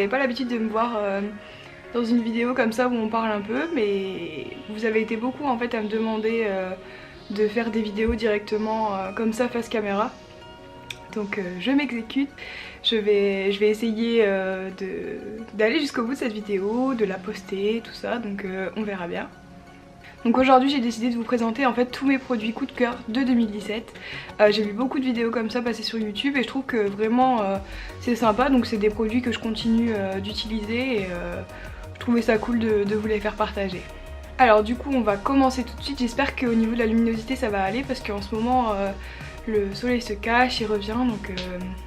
n'avez pas l'habitude de me voir dans une vidéo comme ça où on parle un peu, mais vous avez été beaucoup en fait à me demander de faire des vidéos directement comme ça face caméra. Donc je m'exécute, je vais essayer d'aller jusqu'au bout de cette vidéo, de la poster, tout ça, donc on verra bien. Donc aujourd'hui j'ai décidé de vous présenter en fait tous mes produits coup de cœur de 2017. J'ai vu beaucoup de vidéos comme ça passer sur YouTube et je trouve que vraiment c'est sympa, donc c'est des produits que je continue d'utiliser et je trouvais ça cool de vous les faire partager. Alors du coup on va commencer tout de suite, j'espère qu'au niveau de la luminosité ça va aller parce qu'en ce moment le soleil se cache, il revient, donc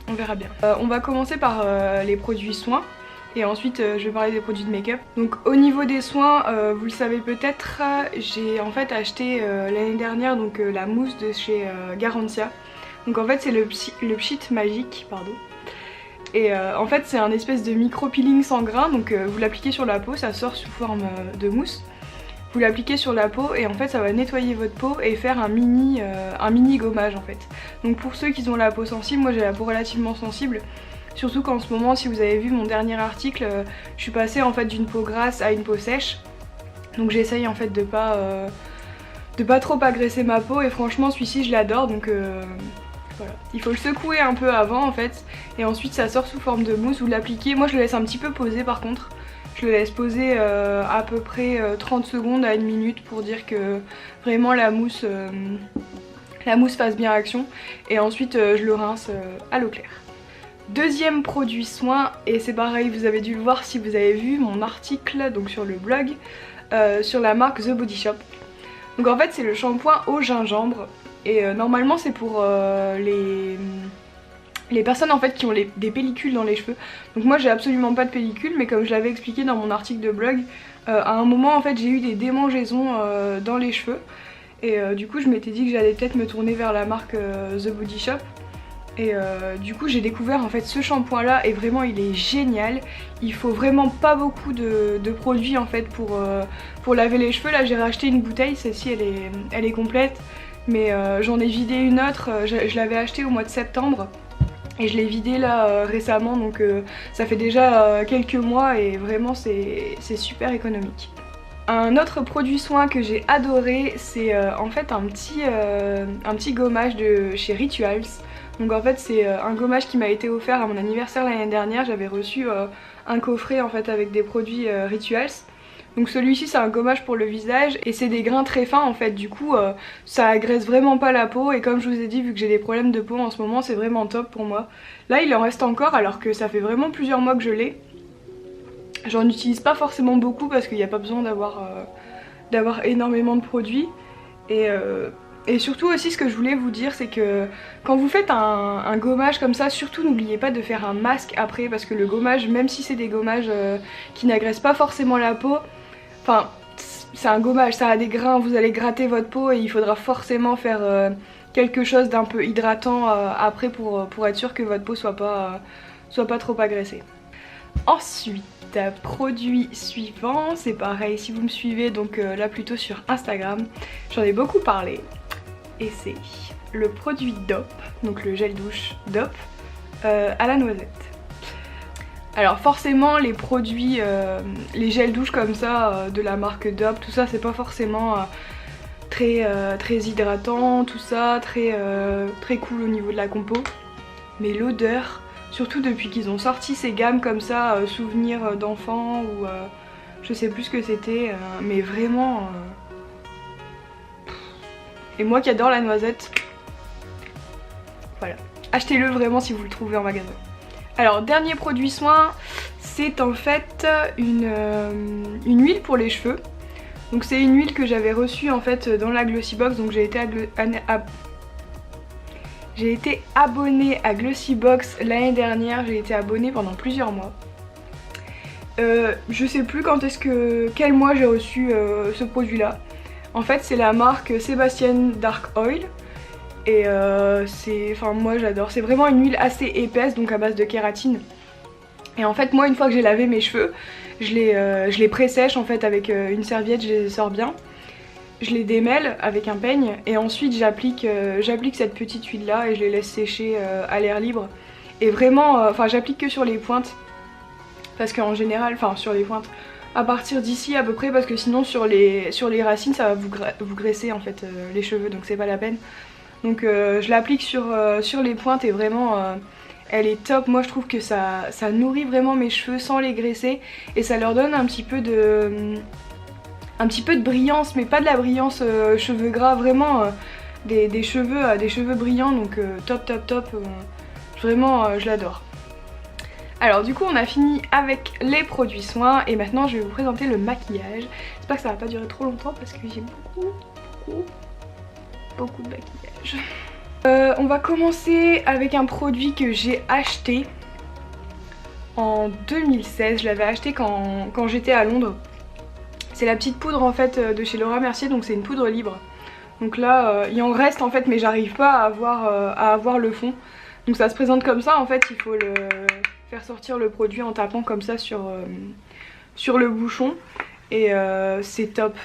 on verra bien. On va commencer par les produits soins. Et ensuite je vais parler des produits de make-up. Donc au niveau des soins, vous le savez peut-être, j'ai en fait acheté l'année dernière donc la mousse de chez Garantia. Donc en fait c'est le Pchit magique, pardon. Et en fait c'est un espèce de micro peeling sans grain, donc vous l'appliquez sur la peau, ça sort sous forme de mousse. Vous l'appliquez sur la peau et en fait ça va nettoyer votre peau et faire un mini gommage en fait. Donc pour ceux qui ont la peau sensible, moi j'ai la peau relativement sensible. Surtout qu'en ce moment, si vous avez vu mon dernier article, je suis passée en fait d'une peau grasse à une peau sèche. Donc j'essaye en fait de pas trop agresser ma peau et franchement celui-ci je l'adore, donc voilà. Il faut le secouer un peu avant en fait et ensuite ça sort sous forme de mousse, vous l'appliquez. Moi je le laisse un petit peu poser par contre. Je le laisse poser à peu près 30 secondes à 1 minute pour dire que vraiment la mousse fasse bien action. Et ensuite je le rince à l'eau claire. Deuxième produit soin, et c'est pareil, vous avez dû le voir si vous avez vu mon article donc sur le blog sur la marque The Body Shop. Donc en fait c'est le shampoing au gingembre et normalement c'est pour les personnes en fait qui ont des pellicules dans les cheveux. Donc moi j'ai absolument pas de pellicule, mais comme je l'avais expliqué dans mon article de blog, à un moment en fait j'ai eu des démangeaisons dans les cheveux et du coup je m'étais dit que j'allais peut-être me tourner vers la marque The Body Shop. Et du coup j'ai découvert en fait ce shampoing là et vraiment il est génial. Il faut vraiment pas beaucoup de produits en fait pour laver les cheveux. Là j'ai racheté une bouteille, celle-ci elle est complète, mais j'en ai vidé une autre, je l'avais achetée au mois de septembre et je l'ai vidée là récemment, donc ça fait déjà quelques mois et vraiment c'est super économique. Un autre produit soin que j'ai adoré, c'est en fait un petit gommage de chez Rituals. Donc en fait c'est un gommage qui m'a été offert à mon anniversaire l'année dernière. J'avais reçu un coffret en fait avec des produits Rituals. Donc celui-ci c'est un gommage pour le visage et c'est des grains très fins en fait, du coup ça agresse vraiment pas la peau et comme je vous ai dit, vu que j'ai des problèmes de peau en ce moment, c'est vraiment top pour moi. Là il en reste encore alors que ça fait vraiment plusieurs mois que je l'ai. J'en utilise pas forcément beaucoup parce qu'il n'y a pas besoin d'avoir énormément de produits et surtout aussi ce que je voulais vous dire, c'est que quand vous faites un gommage comme ça, surtout n'oubliez pas de faire un masque après, parce que le gommage, même si c'est des gommages qui n'agressent pas forcément la peau, enfin c'est un gommage, ça a des grains, vous allez gratter votre peau et il faudra forcément faire quelque chose d'un peu hydratant après pour être sûr que votre peau soit pas trop agressée. Ensuite, produit suivant, c'est pareil si vous me suivez donc là plutôt sur Instagram, j'en ai beaucoup parlé. Et c'est le produit DOP, donc le gel douche DOP à la noisette. Alors forcément les produits, les gels douche comme ça de la marque DOP, tout ça c'est pas forcément très hydratant, tout ça, très cool au niveau de la compo. Mais l'odeur, surtout depuis qu'ils ont sorti ces gammes comme ça, souvenirs d'enfants ou je sais plus ce que c'était, mais vraiment... Et moi qui adore la noisette, voilà. Achetez-le vraiment si vous le trouvez en magasin. Alors dernier produit soin, c'est en fait une huile pour les cheveux. Donc c'est une huile que j'avais reçue en fait dans la Glossybox, donc j'ai été abonnée à Glossybox l'année dernière, j'ai été abonnée pendant plusieurs mois. Je sais plus quel mois j'ai reçu ce produit là. En fait c'est la marque Sebastian Dark Oil et moi j'adore, c'est vraiment une huile assez épaisse donc à base de kératine. Et en fait moi une fois que j'ai lavé mes cheveux, je les pré-sèche en fait avec une serviette, je les sors bien. Je les démêle avec un peigne et ensuite j'applique cette petite huile là et je les laisse sécher à l'air libre. Et vraiment, j'applique que sur les pointes. parce qu'en général, enfin sur les pointes, à partir d'ici à peu près, parce que sinon sur les racines ça va vous graisser en fait les cheveux, donc c'est pas la peine. Donc je l'applique sur les pointes et vraiment elle est top. Moi je trouve que ça nourrit vraiment mes cheveux sans les graisser et ça leur donne un petit peu de brillance, mais pas de la brillance cheveux gras, vraiment des cheveux brillants, donc top. Vraiment je l'adore. Alors du coup on a fini avec les produits soins et maintenant je vais vous présenter le maquillage. J'espère que ça va pas durer trop longtemps parce que j'ai beaucoup de maquillage. On va commencer avec un produit que j'ai acheté en 2016. Je l'avais acheté quand j'étais à Londres. C'est la petite poudre en fait de chez Laura Mercier, donc c'est une poudre libre. Donc là il en reste en fait, mais j'arrive pas à avoir le fond. Donc ça se présente comme ça en fait, il faut faire sortir le produit en tapant comme ça sur le bouchon et c'est top.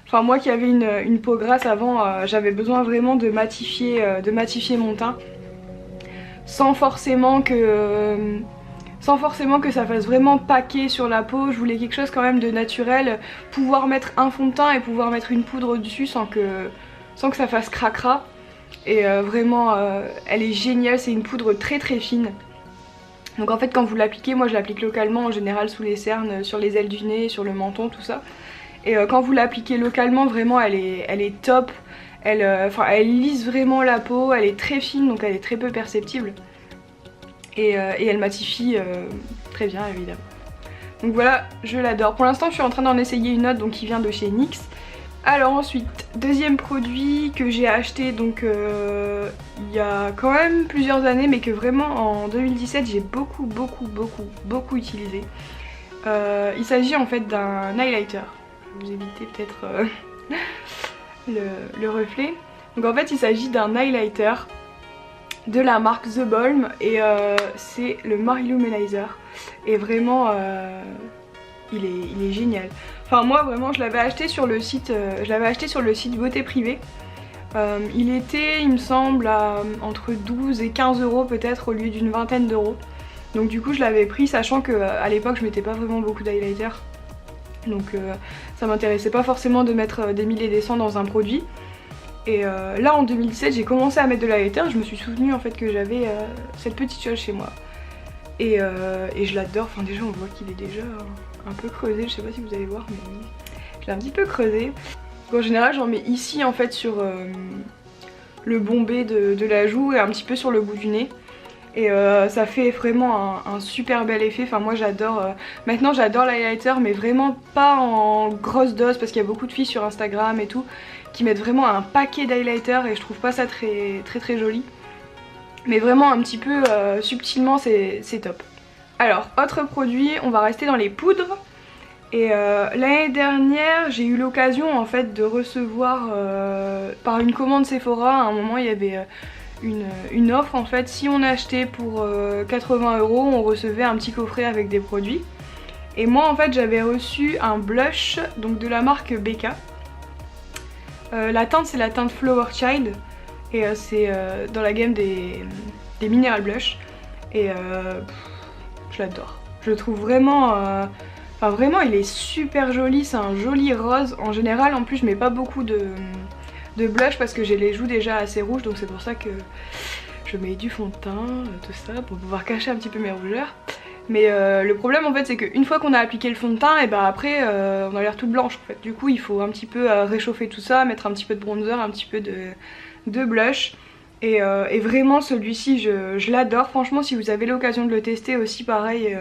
Enfin moi qui avais une peau grasse avant, j'avais besoin vraiment de matifier mon teint sans forcément que ça fasse vraiment paquet sur la peau. Je voulais quelque chose quand même de naturel, pouvoir mettre un fond de teint et pouvoir mettre une poudre dessus sans que ça fasse cracra. Et vraiment elle est géniale, c'est une poudre très fine. Donc en fait quand vous l'appliquez, moi je l'applique localement en général sous les cernes, sur les ailes du nez, sur le menton, tout ça. Et quand vous l'appliquez localement, vraiment elle est top. Elle lisse vraiment la peau, elle est très fine donc elle est très peu perceptible. Et elle matifie très bien évidemment. Donc voilà, je l'adore. Pour l'instant je suis en train d'en essayer une autre donc qui vient de chez NYX. Alors ensuite, deuxième produit que j'ai acheté donc il y a quand même plusieurs années, mais que vraiment en 2017 j'ai beaucoup utilisé. Il s'agit en fait d'un highlighter. Je vais vous éviter peut-être le reflet. Donc en fait il s'agit d'un highlighter de la marque The Balm et c'est le Marluminizer. Et vraiment il est génial. Enfin moi vraiment je l'avais acheté sur le site Beauté Privée. Il était il me semble à entre 12 et 15 euros peut-être au lieu d'une vingtaine d'euros. Donc du coup je l'avais pris sachant qu'à l'époque je mettais pas vraiment beaucoup d'highlighter. Donc ça m'intéressait pas forcément de mettre des mille et des cents dans un produit. Et là en 2017 j'ai commencé à mettre de l'highlighter, je me suis souvenue en fait que j'avais cette petite chose chez moi. Et je l'adore, enfin déjà on voit qu'il est déjà un peu creusé, je sais pas si vous allez voir mais je l'ai un petit peu creusé. En général j'en mets ici en fait sur le bombé de la joue et un petit peu sur le bout du nez. Et ça fait vraiment un super bel effet, enfin moi j'adore, maintenant j'adore l'highlighter mais vraiment pas en grosse dose parce qu'il y a beaucoup de filles sur Instagram et tout qui mettent vraiment un paquet d'highlighter et je trouve pas ça très joli. Mais vraiment un petit peu subtilement c'est top. Alors autre produit, on va rester dans les poudres. Et l'année dernière j'ai eu l'occasion en fait de recevoir par une commande Sephora, à un moment il y avait une offre en fait, si on achetait pour 80 euros on recevait un petit coffret avec des produits. Et moi en fait j'avais reçu un blush donc de la marque BK. La teinte c'est la teinte Flower Child et c'est dans la gamme des Mineral Blush et je l'adore. Je le trouve vraiment, enfin vraiment il est super joli, c'est un joli rose. En général en plus je mets pas beaucoup de blush parce que j'ai les joues déjà assez rouges, donc c'est pour ça que je mets du fond de teint, tout ça, pour pouvoir cacher un petit peu mes rougeurs. Mais le problème en fait c'est qu'une fois qu'on a appliqué le fond de teint, et ben après on a l'air toute blanche en fait. Du coup il faut un petit peu réchauffer tout ça, mettre un petit peu de bronzer, un petit peu de blush. Et vraiment celui-ci je l'adore, franchement si vous avez l'occasion de le tester aussi pareil,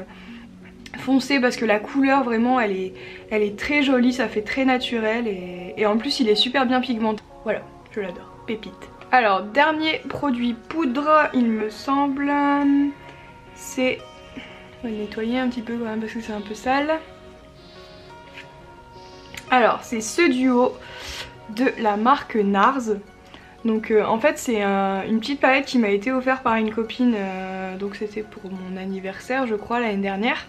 foncez parce que la couleur vraiment elle est très jolie, ça fait très naturel et en plus il est super bien pigmenté. Voilà, je l'adore, pépite. Alors dernier produit poudre il me semble, c'est... On va le nettoyer un petit peu quand même parce que c'est un peu sale. Alors c'est ce duo de la marque NARS. Donc en fait c'est une petite palette qui m'a été offerte par une copine, donc c'était pour mon anniversaire je crois l'année dernière.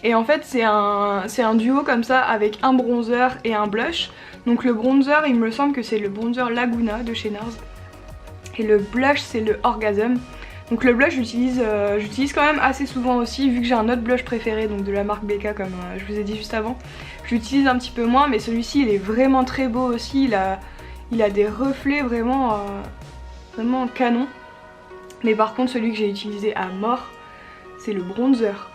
Et en fait c'est un duo comme ça avec un bronzer et un blush. Donc le bronzer il me semble que c'est le bronzer Laguna de chez NARS. Et le blush c'est le Orgasm. Donc le blush j'utilise quand même assez souvent aussi, vu que j'ai un autre blush préféré, donc de la marque BK comme je vous ai dit juste avant. Je l'utilise un petit peu moins, mais celui-ci il est vraiment très beau aussi, il a des reflets vraiment, vraiment canon. Mais par contre celui que j'ai utilisé à mort, c'est le bronzer.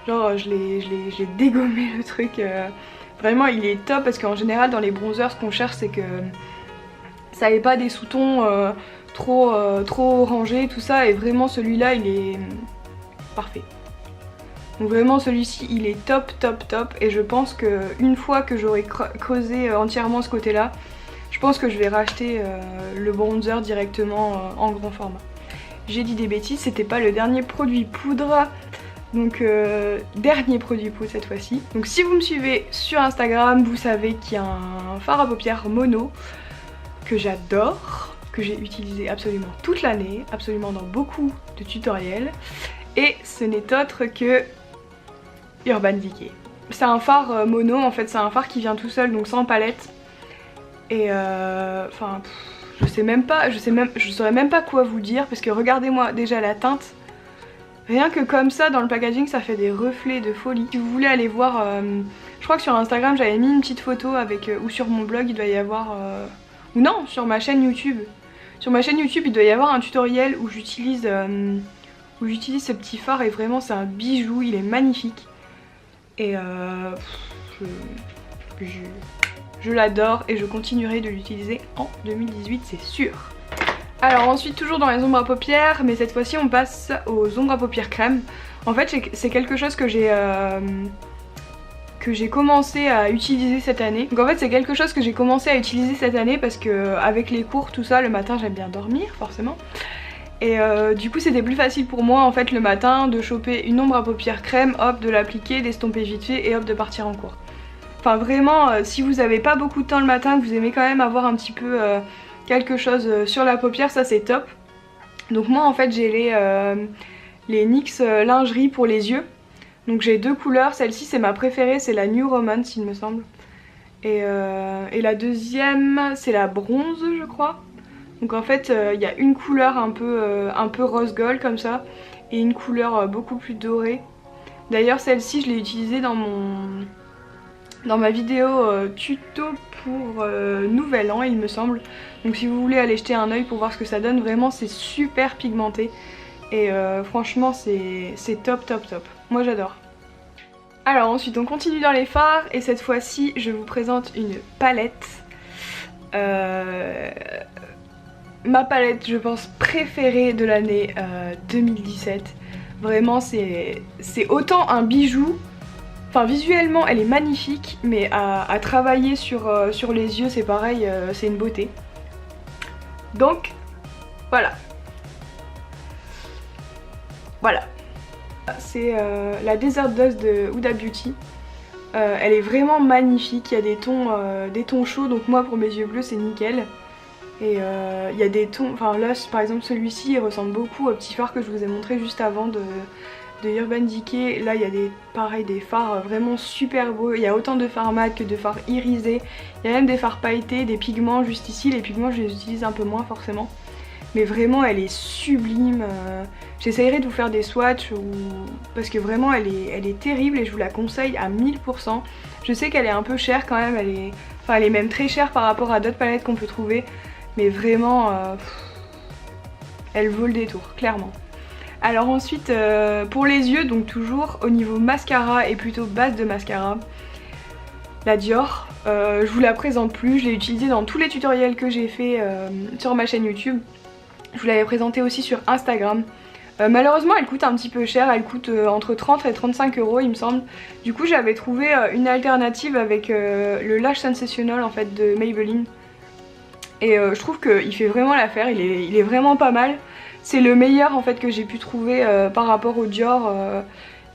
Genre je l'ai dégommé le truc, vraiment il est top parce qu'en général dans les bronzers ce qu'on cherche c'est que ça ait pas des sous-tons trop orangés tout ça, et vraiment celui-là il est parfait. Donc vraiment celui-ci il est top et je pense que une fois que j'aurai creusé entièrement ce côté là, je pense que je vais racheter le bronzer directement en grand format. J'ai dit des bêtises, c'était pas le dernier produit poudre, donc dernier produit poudre cette fois-ci. Donc si vous me suivez sur Instagram, vous savez qu'il y a un fard à paupières mono que j'adore, que j'ai utilisé absolument toute l'année, absolument dans beaucoup de tutoriels, et ce n'est autre que Urban Decay. C'est un fard mono en fait, c'est un fard qui vient tout seul, donc sans palette. Et enfin, je saurais même pas quoi vous dire parce que regardez-moi déjà la teinte. Rien que comme ça dans le packaging ça fait des reflets de folie. Si vous voulez aller voir, je crois que sur Instagram j'avais mis une petite photo avec, ou sur mon blog il doit y avoir, ou non, sur ma chaîne YouTube. Sur ma chaîne YouTube il doit y avoir un tutoriel où j'utilise ce petit fard et vraiment c'est un bijou, il est magnifique. Et je l'adore et je continuerai de l'utiliser en 2018, c'est sûr. Alors ensuite toujours dans les ombres à paupières, mais cette fois-ci on passe aux ombres à paupières crème. En fait c'est quelque chose que j'ai commencé à utiliser cette année. Donc en fait c'est quelque chose que j'ai commencé à utiliser cette année parce que avec les cours tout ça, le matin j'aime bien dormir forcément. Et du coup c'était plus facile pour moi en fait le matin de choper une ombre à paupières crème, hop, de l'appliquer, d'estomper vite fait et hop de partir en cours. Enfin vraiment si vous avez pas beaucoup de temps le matin, que vous aimez quand même avoir un petit peu quelque chose sur la paupière, ça c'est top. Donc moi en fait j'ai les NYX lingerie pour les yeux. Donc j'ai deux couleurs, celle-ci c'est ma préférée, c'est la New Romance il me semble. Et la deuxième c'est la bronze je crois. Donc en fait il y a une couleur un peu rose gold comme ça et une couleur beaucoup plus dorée. D'ailleurs celle-ci je l'ai utilisée dans ma vidéo tuto pour Nouvel An il me semble. Donc si vous voulez aller jeter un oeil pour voir ce que ça donne, vraiment c'est super pigmenté. Et franchement c'est top. Moi j'adore. Alors ensuite on continue dans les fards et cette fois-ci je vous présente une palette. Ma palette je pense préférée de l'année 2017. Vraiment c'est autant un bijou. Enfin visuellement elle est magnifique, mais à travailler sur les yeux c'est pareil, c'est une beauté. Donc voilà. Voilà. C'est la Desert Dust de Huda Beauty. Elle est vraiment magnifique, il y a des tons chauds, donc moi pour mes yeux bleus c'est nickel. Et il y a des tons, enfin là par exemple celui-ci il ressemble beaucoup au petit fard que je vous ai montré juste avant de Urban Decay. Là il y a des fards vraiment super beaux, il y a autant de fards mat que de fards irisés. Il y a même des fards pailletés, des pigments juste ici, les pigments je les utilise un peu moins forcément. Mais vraiment elle est sublime, j'essayerai de vous faire des swatchs parce que vraiment elle est terrible et je vous la conseille à 1000%. Je sais qu'elle est un peu chère quand même, elle est même très chère par rapport à d'autres palettes qu'on peut trouver. Mais vraiment, elle vaut le détour, clairement. Alors ensuite, pour les yeux, donc toujours au niveau mascara et plutôt base de mascara, la Dior. Je vous la présente plus, je l'ai utilisée dans tous les tutoriels que j'ai fait sur ma chaîne YouTube. Je vous l'avais présentée aussi sur Instagram. Malheureusement elle coûte un petit peu cher, elle coûte entre 30 et 35 € il me semble. Du coup j'avais trouvé une alternative avec le Lash Sensational en fait de Maybelline. Et je trouve qu'il fait vraiment l'affaire, il est vraiment pas mal. C'est le meilleur en fait que j'ai pu trouver par rapport au Dior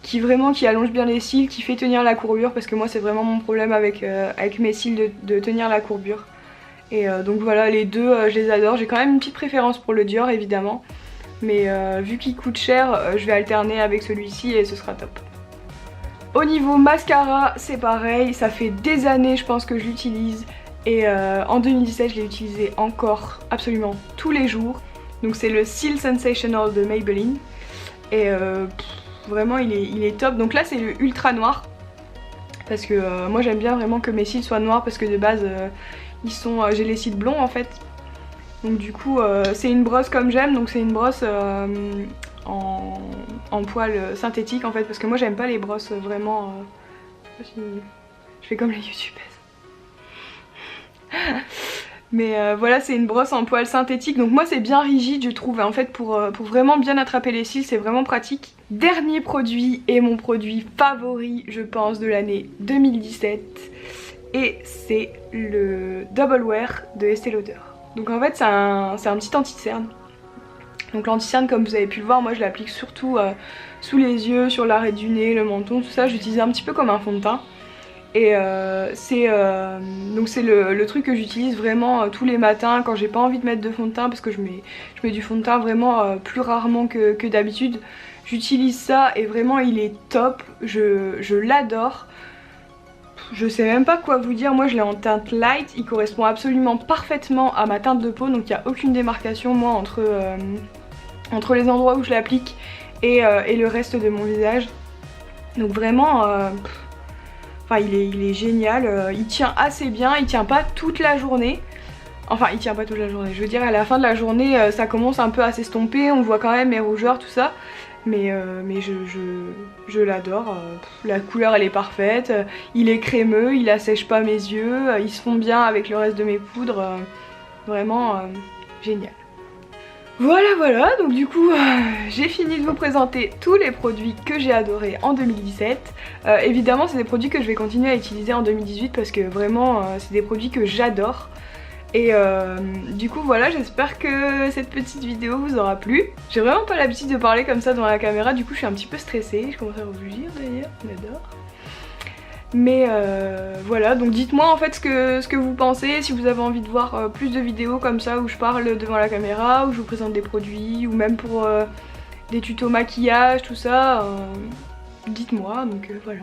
qui allonge bien les cils, qui fait tenir la courbure parce que moi c'est vraiment mon problème avec mes cils de tenir la courbure. Et donc voilà, les deux je les adore. J'ai quand même une petite préférence pour le Dior évidemment. Mais vu qu'il coûte cher, je vais alterner avec celui-ci et ce sera top. Au niveau mascara c'est pareil, ça fait des années je pense que je l'utilise. Et en 2017 je l'ai utilisé encore absolument tous les jours. Donc c'est le Seal Sensational de Maybelline. Et vraiment il est top. Donc là c'est le ultra noir. Parce que moi j'aime bien vraiment que mes cils soient noirs parce que de base j'ai les cils blonds en fait. Donc du coup c'est une brosse comme j'aime, donc c'est une brosse en poils synthétique en fait, parce que moi j'aime pas les brosses vraiment... je fais comme les youtubeuses. Mais voilà, c'est une brosse en poils synthétique, donc moi c'est bien rigide je trouve, en fait pour vraiment bien attraper les cils c'est vraiment pratique. Dernier produit et mon produit favori je pense de l'année 2017, et c'est le Double Wear de Estée Lauder. Donc en fait c'est un petit anti-cerne. Donc l'anti-cerne comme vous avez pu le voir, moi je l'applique surtout sous les yeux, sur l'arrêt du nez, le menton, tout ça. J'utilise un petit peu comme un fond de teint. Et c'est le truc que j'utilise vraiment tous les matins quand j'ai pas envie de mettre de fond de teint, parce que je mets du fond de teint vraiment plus rarement que d'habitude. J'utilise ça et vraiment il est top, je l'adore. Je sais même pas quoi vous dire, moi je l'ai en teinte light, il correspond absolument parfaitement à ma teinte de peau, donc il n'y a aucune démarcation moi entre les endroits où je l'applique et le reste de mon visage. Donc vraiment, enfin il est génial, il tient assez bien, il tient pas toute la journée. Enfin il tient pas toute la journée, je veux dire à la fin de la journée ça commence un peu à s'estomper, on voit quand même mes rougeurs tout ça. Mais je l'adore, la couleur elle est parfaite, il est crémeux, il assèche pas mes yeux, il se fond bien avec le reste de mes poudres, vraiment génial. Voilà, donc du coup j'ai fini de vous présenter tous les produits que j'ai adorés en 2017. Évidemment c'est des produits que je vais continuer à utiliser en 2018 parce que vraiment c'est des produits que j'adore. Et du coup voilà, j'espère que cette petite vidéo vous aura plu. J'ai vraiment pas l'habitude de parler comme ça devant la caméra, du coup je suis un petit peu stressée, je commence à rougir d'ailleurs, on adore. Mais voilà, donc dites-moi en fait ce que vous pensez, si vous avez envie de voir plus de vidéos comme ça où je parle devant la caméra, où je vous présente des produits, ou même pour des tutos maquillage, tout ça, dites-moi, donc voilà.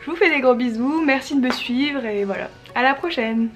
Je vous fais des gros bisous, merci de me suivre et voilà, à la prochaine!